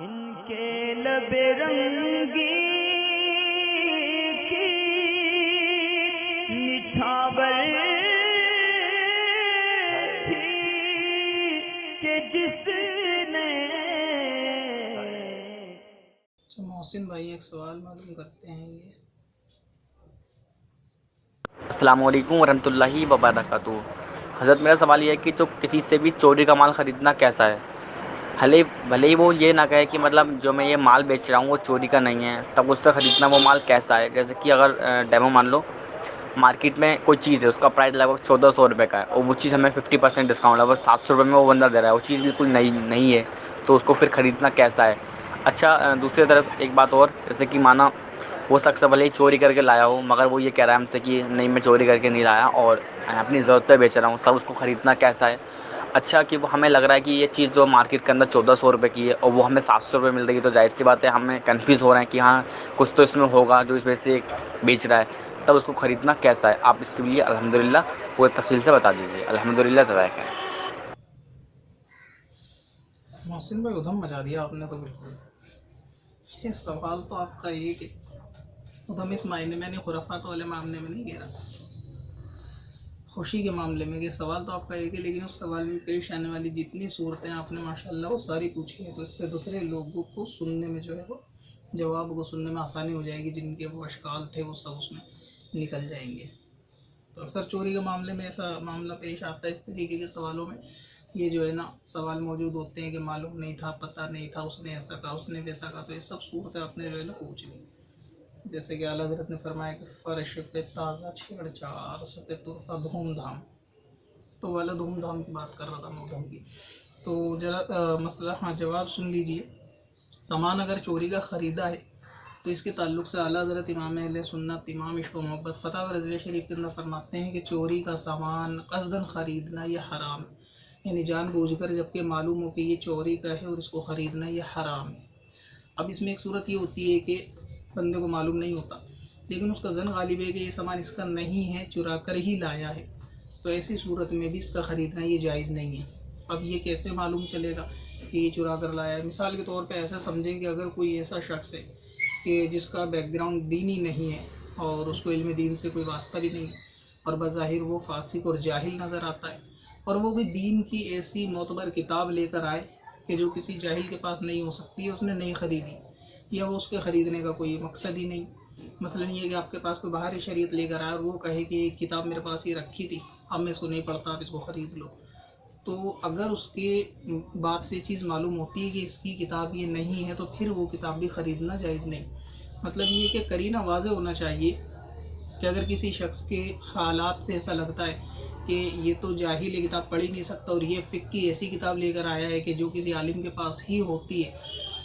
इनके लबे रंगी की निछावर थी कि जिसने। मोहसिन भाई एक सवाल मालूम करते हैं ये। अस्सलाम वालेकुम वरहमतुल्लाहि वबरकातुहू। हज़रत मेरा सवाल ये है कि जो किसी से भी चोरी का माल ख़रीदना कैसा है? भले भले ही वो ये ना कहे कि मतलब जो मैं ये माल बेच रहा हूँ वो चोरी का नहीं है, तब उससे ख़रीदना वो माल कैसा है? जैसे कि अगर डेमो मान लो मार्केट में कोई चीज़ है, उसका प्राइस लगभग 1400 रुपये का है और वो चीज़ हमें 50% डिस्काउंट लगभग 700 रुपये में वो बंदा दे रहा है, वो चीज़ बिल्कुल नई नहीं है, तो उसको फिर ख़रीदना कैसा है? अच्छा, दूसरी तरफ एक बात और, जैसे कि माना वो शख्स भले ही चोरी करके लाया हो, मगर वो ये कह रहा है हमसे कि नहीं मैं चोरी करके नहीं लाया और अपनी ज़रूरत पे बेच रहा हूँ, तब उसको ख़रीदना कैसा है? अच्छा, कि वो हमें लग रहा है कि ये चीज़ जो मार्केट के अंदर 1400 रुपये की है और वो हमें 700 रुपये मिल रही है, तो जाहिर सी बात है हमें कन्फ्यूज़ हो रहे हैं कि हाँ कुछ तो इसमें होगा जो इस वजह से बेच रहा है, तब उसको ख़रीदना कैसा है? आप इसके लिए अल्हम्दुलिल्लाह पूरी तफ़सील से बता दीजिए। अल्हम्दुलिल्लाह जज़ाक खैर। मोहसिन भाई उधम मचा दिया आपने तो बिल्कुल। ये सवाल तो आपका एक है, उधम इस मायने में नहीं, खुराफात वाले मामले में नहीं घेरा, खुशी के मामले में। ये सवाल तो आपका एक है, लेकिन उस सवाल में पेश आने वाली जितनी सूरतें आपने माशाल्लाह वो सारी पूछी हैं, तो इससे दूसरे लोगों को सुनने में जो है वो जवाब को सुनने में आसानी हो जाएगी, जिनके वो अशकाल थे वो सब उसमें निकल जाएंगे। तो अक्सर चोरी के मामले में ऐसा मामला पेश आता है, इस तरीके के सवालों में ये जो है ना सवाल मौजूद होते हैं कि मालूम नहीं था, पता नहीं था, उसने ऐसा कहा, उसने वैसा कहा, तो ये सब सूरतें आपने जो है ना पूछ ली। जैसे कि आला हज़रत ने फरमाया कि फ़र्श पे ताज़ा छेड़छाड़ सके तुरफा धूमधाम, तो वाला धूमधाम की बात कर रहा था मैं, उधम की। तो ज़रा मसला, हाँ जवाब सुन लीजिए। सामान अगर चोरी का ख़रीदा है तो इसके ताल्लुक़ से आला हज़रत इमाम अहले सुन्नत इमाम इश्क़ व मोहब्बत फ़तावा रज़विया शरीफ के अंदर फरमाते हैं कि चोरी का सामान क़स्दन ख़रीदना यह हराम है, यानी जानबूझकर जबकि मालूम हो कि ये चोरी का है और इसको ख़रीदना यह हराम है। अब इसमें एक सूरत ये होती है कि बंदे को मालूम नहीं होता, लेकिन उसका जन गालिब है कि ये सामान इसका नहीं है, चुरा कर ही लाया है, तो ऐसी सूरत में भी इसका ख़रीदना ये जायज़ नहीं है। अब ये कैसे मालूम चलेगा कि ये चुरा कर लाया है? मिसाल के तौर पे ऐसा समझें कि अगर कोई ऐसा शख्स है कि जिसका बैकग्राउंड दीनी नहीं है और उसको इल्म दीन से कोई वास्ता भी नहीं है और बज़ाहिर वो फासिक और जाहिल नज़र आता है, और वो कोई दीन की ऐसी मोतबर किताब लेकर आए कि जो किसी जाहिल के पास नहीं हो सकती है, उसने नहीं ख़रीदी, या वो उसके ख़रीदने का कोई मकसद ही नहीं। मसलन ये कि आपके पास कोई बाहरी शरीयत लेकर आया और वो कहे कि एक किताब मेरे पास ये रखी थी, अब मैं इसको नहीं पढ़ता, आप इसको ख़रीद लो, तो अगर उसके बात से चीज़ मालूम होती है कि इसकी किताब ये नहीं है, तो फिर वो किताब भी ख़रीदना जायज़ नहीं। मतलब ये कि करीना वाज़ेह होना चाहिए कि अगर किसी शख्स के हालात से ऐसा लगता है कि ये तो जाहिल है, किताब पढ़ ही नहीं सकता, और ये फ़िक़्ह की ऐसी किताब लेकर आया है कि जो किसी आलिम के पास ही होती है,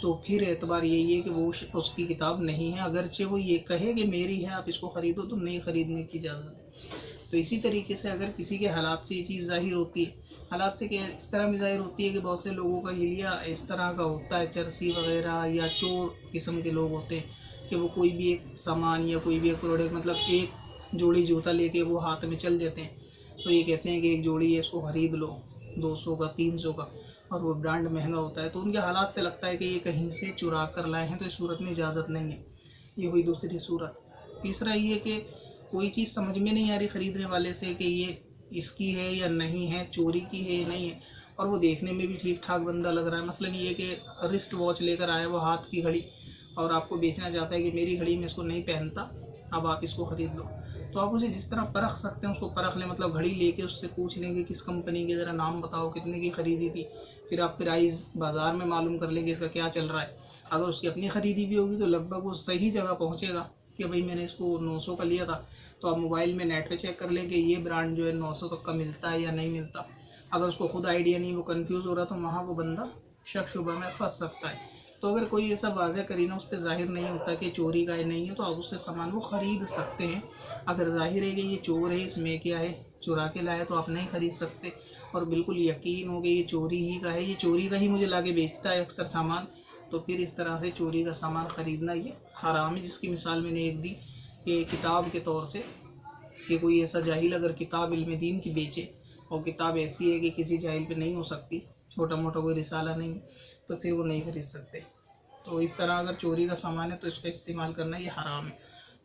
तो फिर एतबार यही है कि वो उसकी किताब नहीं है, अगरचे वो ये कहे कि मेरी है, आप इसको ख़रीदो, तो नहीं ख़रीदने की इजाज़त है। तो इसी तरीके से अगर किसी के हालात से ये चीज़ ज़ाहिर होती है, हालात से क्या इस तरह भी ज़ाहिर होती है कि बहुत से लोगों का हिलिया इस तरह का होता है, चरसी वगैरह या चोर किस्म के लोग होते हैं कि वो कोई भी एक सामान या कोई भी एक प्रोडक्ट, मतलब एक जोड़ी जूता लेके वो हाथ में चल देते हैं, तो ये कहते हैं कि एक जोड़ी है इसको ख़रीद लो 200 का 300 का, और वो ब्रांड महंगा होता है, तो उनके हालात से लगता है कि ये कहीं से चुरा कर लाए हैं, तो इस सूरत में इजाज़त नहीं है। ये हुई दूसरी सूरत। तीसरा ये कि कोई चीज़ समझ में नहीं आ रही ख़रीदने वाले से कि ये इसकी है या नहीं है, चोरी की है या नहीं है, और वो देखने में भी ठीक ठाक बंदा लग रहा है। मसलन ये कि रिस्ट वॉच लेकर आया वो हाथ की घड़ी, और आपको बेचना चाहता है कि मेरी घड़ी में इसको नहीं पहनता, अब आप इसको ख़रीद लो, तो आप उसे जिस तरह परख सकते हैं उसको परख लें। मतलब घड़ी लेके उससे पूछ लेंगे किस कंपनी की, ज़रा नाम बताओ, कितने की ख़रीदी थी, फिर आप प्राइस बाज़ार में मालूम कर लेंगे इसका क्या चल रहा है। अगर उसकी अपनी ख़रीदी भी होगी तो लगभग वो सही जगह पहुँचेगा कि भाई मैंने इसको 900 का लिया था, तो आप मोबाइल में नेट पे चेक कर लें कि ये ब्रांड जो है 900 तक का मिलता है या नहीं मिलता। अगर उसको खुद आइडिया नहीं, वो कंफ्यूज हो रहा, तो वहाँ वो बंदा शक शुबा में फंस सकता है। तो अगर कोई ऐसा वाज़ह करीना उस पर ज़ाहिर नहीं होता कि चोरी का है नहीं है, तो आप उससे सामान वो ख़रीद सकते हैं। अगर ज़ाहिर है कि ये चोर है, इसमें क्या है, चुरा के लाया, तो आप नहीं ख़रीद सकते। और बिल्कुल यकीन हो कि ये चोरी ही का है, ये चोरी का ही मुझे ला के बेचता है अक्सर सामान, तो फिर इस तरह से चोरी का सामान ख़रीदना ये हराम है। जिसकी मिसाल मैंने एक दी कि किताब के तौर से, कि कोई ऐसा जाहिल अगर किताब इल्म दीन की बेचे, और किताब ऐसी है कि किसी जाहिल पे नहीं हो सकती, छोटा मोटा कोई रिसाला नहीं, तो फिर वो नहीं खरीद सकते। तो इस तरह अगर चोरी का सामान है तो इसका इस्तेमाल करना ये हराम है।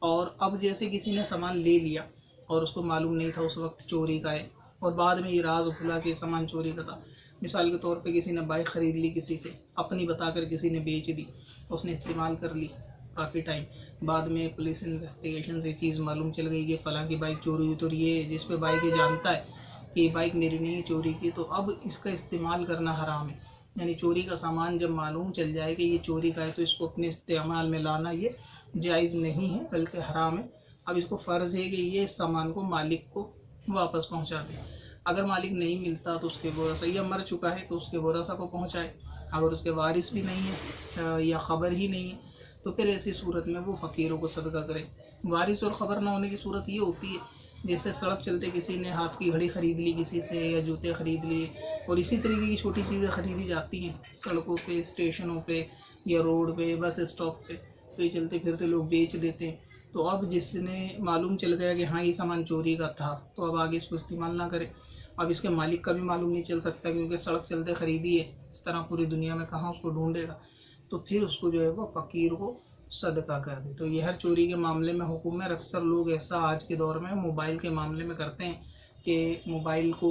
और अब जैसे किसी ने सामान ले लिया और उसको मालूम नहीं था उस वक्त चोरी का है, और बाद में ये राज खुला कि सामान चोरी का था। मिसाल के तौर पे किसी ने बाइक ख़रीद ली किसी से, अपनी बताकर किसी ने बेच दी, उसने इस्तेमाल कर ली काफ़ी टाइम, बाद में पुलिस इन्वेस्टिगेशन से चीज़ मालूम चल गई कि फ़लाँ की बाइक चोरी हुई, तो ये जिस पे बाइक ये जानता है कि बाइक मेरी नहीं चोरी की, तो अब इसका इस्तेमाल करना हराम है। यानी चोरी का सामान जब मालूम चल जाए कि ये चोरी का है तो इसको अपने इस्तेमाल में लाना ये जायज़ नहीं है बल्कि हराम है। अब इसको फ़र्ज़ है कि ये सामान को मालिक को वापस पहुंचा दे। अगर मालिक नहीं मिलता तो उसके वारसा, या मर चुका है तो उसके वारसा को पहुंचाए। अगर उसके वारिस भी नहीं है या ख़बर ही नहीं है तो फिर ऐसी सूरत में वो फ़कीरों को सदका करे। वारिस और ख़बर ना होने की सूरत ये होती है जैसे सड़क चलते किसी ने हाथ की घड़ी ख़रीद ली किसी से, या जूते ख़रीद लिए, और इसी तरीके की छोटी चीज़ें ख़रीदी जाती हैं सड़कों पे, स्टेशनों पे या रोड पे, बस स्टॉप पे, तो ये चलते फिरते लोग बेच देते हैं। तो अब जिसने मालूम चल गया कि हाँ ये सामान चोरी का था तो अब आगे इसको इस्तेमाल ना करे। अब इसके मालिक का भी मालूम नहीं चल सकता क्योंकि सड़क चलते ख़रीदी है, इस तरह पूरी दुनिया में कहाँ उसको ढूंढेगा, तो फिर उसको जो है वो फ़कीर को सदका कर दे। तो ये हर चोरी के मामले में हुक्म है। अक्सर लोग ऐसा आज के दौर में मोबाइल के मामले में करते हैं कि मोबाइल को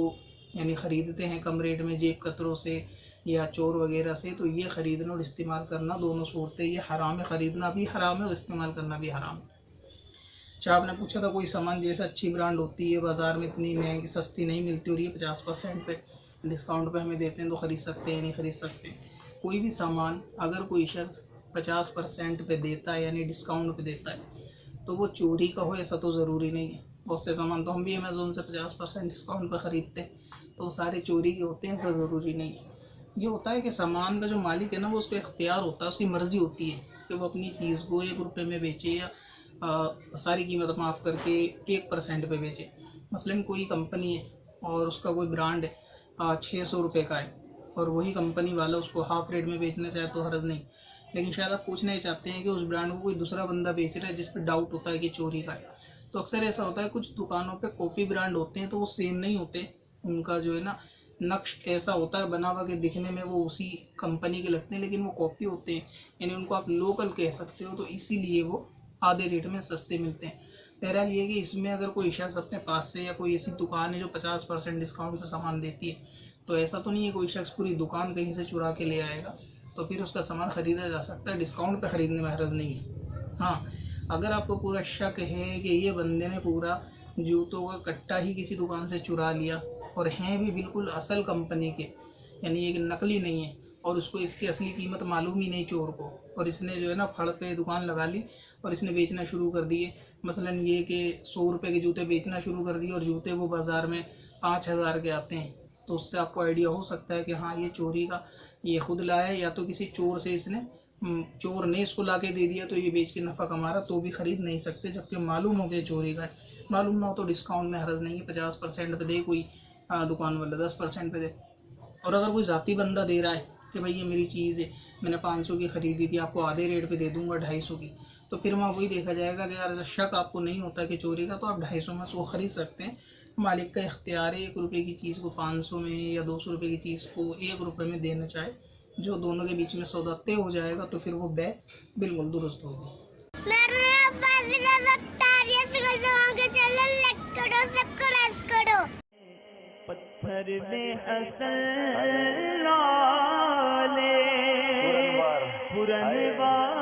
यानी ख़रीदते हैं कम रेट में जेब कतरों से या चोर वगैरह से, तो ये ख़रीदना और इस्तेमाल करना दोनों सूरतें ये हराम है। ख़रीदना भी हराम है और इस्तेमाल करना भी हराम है। अच्छा, आपने पूछा था कोई सामान जैसे अच्छी ब्रांड होती है बाज़ार में इतनी महंगी सस्ती नहीं मिलती और ये 50% पे डिस्काउंट पे हमें देते हैं तो ख़रीद सकते हैं नहीं ख़रीद सकते। कोई भी सामान अगर कोई शख्स 50% पे देता है यानी डिस्काउंट पे देता है तो वो चोरी का हो ऐसा तो ज़रूरी नहीं है। बहुत से सामान तो हम भी अमेज़ोन से 50% डिस्काउंट पर ख़रीदते हैं तो वो सारे चोरी के होते हैं, ऐसा ज़रूरी नहीं है। ये होता है कि सामान का जो मालिक है ना वो उसका इख्तियार होता है, उसकी मर्ज़ी होती है कि वो अपनी चीज़ को 1 रुपये में बेचे या सारी कीमत माफ़ करके 1% पे बेचे। मसलन कोई कंपनी है और उसका कोई ब्रांड है 600 रुपये का है और वही कंपनी वाला उसको हाफ रेट में बेचना चाहे तो हर्ज नहीं, लेकिन शायद आप पूछना ही चाहते हैं कि उस ब्रांड को कोई दूसरा बंदा बेच रहा है जिस पर डाउट होता है कि चोरी का है। तो अक्सर ऐसा होता है कुछ दुकानों पे कॉपी ब्रांड होते हैं तो वो सेम नहीं होते, उनका जो है ना नक्श ऐसा होता है बना हुआ कि दिखने में वो उसी कंपनी के लगते हैं लेकिन वो कॉपी होते हैं, यानी उनको आप लोकल कह सकते हो, तो इसीलिए वो आधे रेट में सस्ते मिलते हैं। बहरहाल ये कि इसमें अगर कोई शख्स अपने पास से या कोई ऐसी दुकान है जो 50% डिस्काउंट पर सामान देती है तो ऐसा तो नहीं है कोई शख्स पूरी दुकान कहीं से चुरा के ले आएगा, तो फिर उसका सामान ख़रीदा जा सकता है, डिस्काउंट पे ख़रीदने में हर्ज नहीं है। हाँ, अगर आपको पूरा शक है कि ये बंदे ने पूरा जूतों का कट्टा ही किसी दुकान से चुरा लिया और हैं भी बिल्कुल असल कंपनी के, यानी ये नकली नहीं है और उसको इसकी असली कीमत मालूम ही नहीं चोर को, और इसने जो है ना फड़ पे दुकान लगा ली और इसने बेचना शुरू कर दिए, मसलन ये कि 100 रुपये के जूते बेचना शुरू कर दिए और जूते वो बाज़ार में 5000 के आते हैं, तो उससे आपको आइडिया हो सकता है कि हाँ ये चोरी का ये खुद लाया है या तो किसी चोर से इसने चोर ने इसको ला के दे दिया तो ये बेच के नफ़ा कमा रहा, तो भी ख़रीद नहीं सकते जबकि मालूम हो गया चोरी का है। मालूम ना हो तो डिस्काउंट में हर्ज नहीं है, 50% पे दे कोई दुकान वाला 10% पे दे। और अगर कोई ज़ाती बंदा दे रहा है कि भाई ये मेरी चीज़ है मैंने 500 की ख़रीदी थी आपको आधे रेट पे दे दूंगा 250 की, तो फिर वहाँ वही देखा जाएगा कि यार शक आपको नहीं होता कि चोरी का तो आप 250 में उसको ख़रीद सकते हैं। मालिक का इख्तियार है 1 रुपये की चीज़ को 500 में या 200 रुपये की चीज़ को 1 रुपये में देना चाहे, जो दोनों के बीच में सौदा तय हो जाएगा तो फिर वो बै बिल्कुल दुरुस्त होगी। पत्थर में असल लाले पुरनवार